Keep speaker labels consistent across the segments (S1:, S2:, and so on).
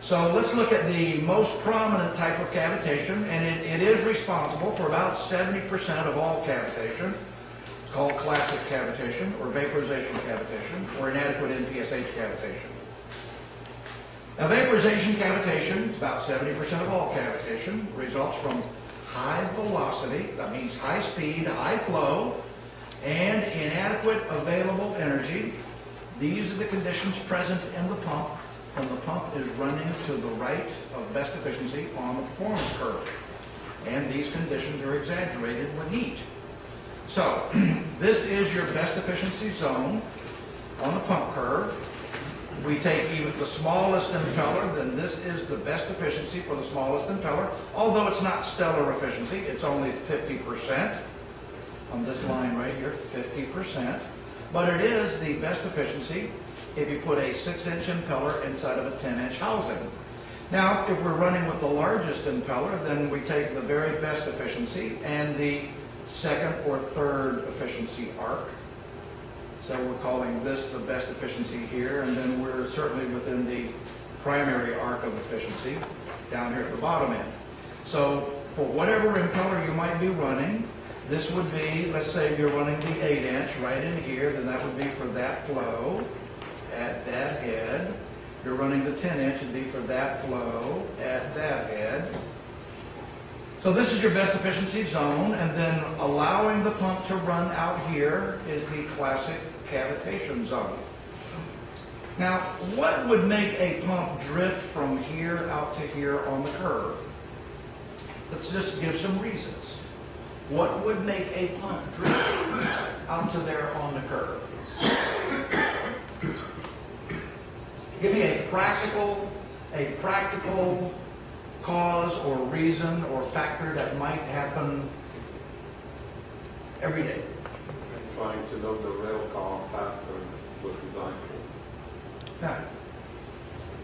S1: So let's look at the most prominent type of cavitation, and it is responsible for about 70% of all cavitation. It's called classic cavitation, or vaporization cavitation, or inadequate NPSH cavitation. Now, vaporization cavitation is about 70% of all cavitation, results from high velocity, that means high speed, high flow, and inadequate available energy. These are the conditions present in the pump when the pump is running to the right of best efficiency on the performance curve. And these conditions are exaggerated with heat. So, this is your best efficiency zone on the pump curve. We take even the smallest impeller, then this is the best efficiency for the smallest impeller. Although it's not stellar efficiency, it's only 50%. On this line right here, 50%. But it is the best efficiency if you put a 6-inch impeller inside of a 10-inch housing. Now, if we're running with the largest impeller, then we take the very best efficiency and the second or third efficiency arc. So we're calling this the best efficiency here, and then we're certainly within the primary arc of efficiency down here at the bottom end. So for whatever impeller you might be running, this would be, let's say you're running the 8-inch right in here, then that would be for that flow at that head. You're running the 10-inch, it'd be for that flow at that head. So this is your best efficiency zone, and then allowing the pump to run out here is the classic cavitation zone. Now, what would make a pump drift from here out to here on the curve? Let's just give some reasons. What would make a pump drift out to there on the curve? Give me a practical cause or reason or factor that might happen every day.
S2: Trying to load the rail car faster than was designed for.
S1: Now,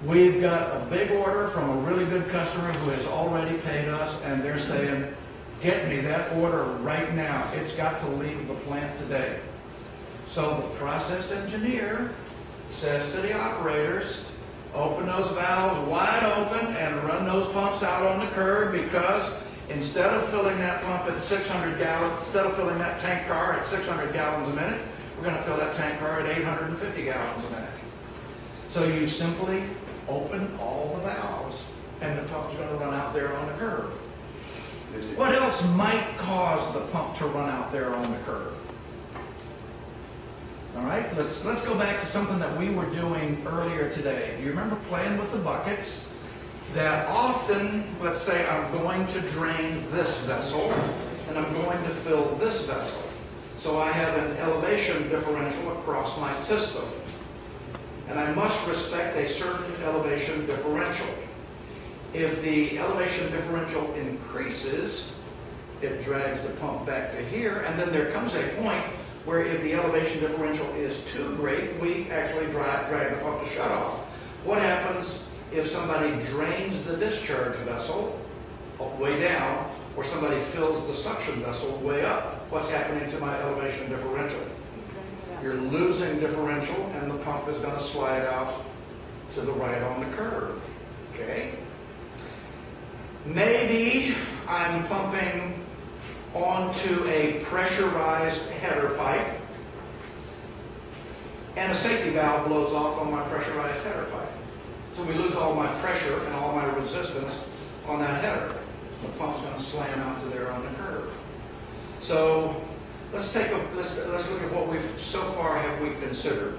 S1: we've got a big order from a really good customer who has already paid us, and they're saying, get me that order right now. It's got to leave the plant today. So the process engineer says to the operators, open those valves wide open and run those pumps out on the curb, because instead of filling that pump at 600 gallons, instead of filling that tank car at 600 gallons a minute, we're going to fill that tank car at 850 gallons a minute. So you simply open all the valves and the pump's going to run out there on the curve. What else might cause the pump to run out there on the curve? All right, let's go back to something that we were doing earlier today. Do you remember playing with the buckets? That often, let's say I'm going to drain this vessel and I'm going to fill this vessel. So I have an elevation differential across my system. And I must respect a certain elevation differential. If the elevation differential increases, it drags the pump back to here, and then there comes a point where if the elevation differential is too great, we actually drag the pump to shut off. What happens if somebody drains the discharge vessel way down, or somebody fills the suction vessel way up? What's happening to my elevation differential? You're losing differential, and the pump is going to slide out to the right on the curve. Okay? Maybe I'm pumping onto a pressurized header pipe, and a safety valve blows off on my pressurized header pipe. So we lose all my pressure and all my resistance on that header. The pump's going to slam out to there on the curve. So let's look at what we've so far have we considered.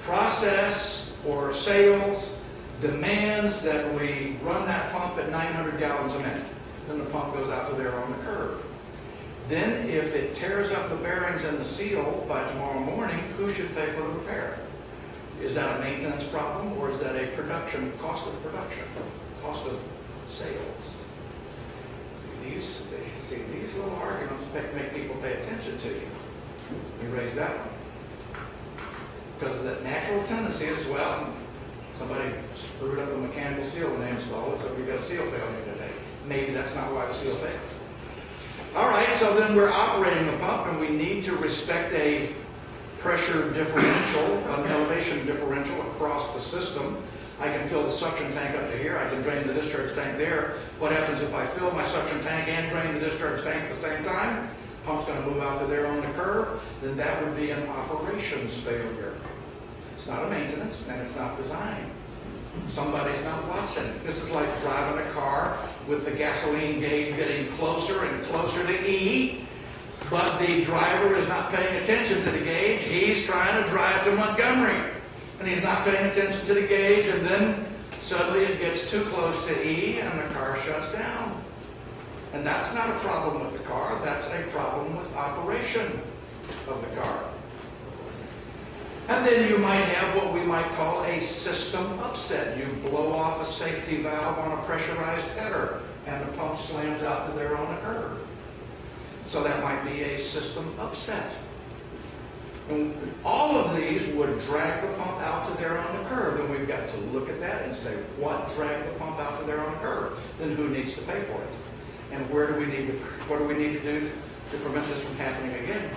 S1: Process or sales demands that we run that pump at 900 gallons a minute. Then the pump goes out to there on the curve. Then if it tears up the bearings and the seal by tomorrow morning, who should pay for the repair? Is that a maintenance problem, or is that a cost of production, cost of sales? See, these little arguments make people pay attention to you. You raise that one. Because that natural tendency is, well, somebody screwed up the mechanical seal when they installed it, so we've got a seal failure today. Maybe that's not why the seal failed. All right, so then we're operating the pump, and we need to respect a pressure differential, an elevation differential across the system. I can fill the suction tank up to here, I can drain the discharge tank there. What happens if I fill my suction tank and drain the discharge tank at the same time? Pump's going to move out to there on the curve, then that would be an operations failure. It's not a maintenance, and it's not design. Somebody's not watching. This is like driving a car with the gasoline gauge getting closer and closer to E, but the driver is not paying attention to the gauge. He's trying to drive to Montgomery, and he's not paying attention to the gauge, and then suddenly it gets too close to E, and the car shuts down. And that's not a problem with the car, that's a problem with operation of the car. And then you might have what we might call a system upset. You blow off a safety valve on a pressurized header, and the pump slams out to there on a curve. So that might be a system upset. And all of these would drag the pump out to there on the curve, and we've got to look at that and say, what dragged the pump out to there on the curve? Then who needs to pay for it? And what do we need to do to prevent this from happening again?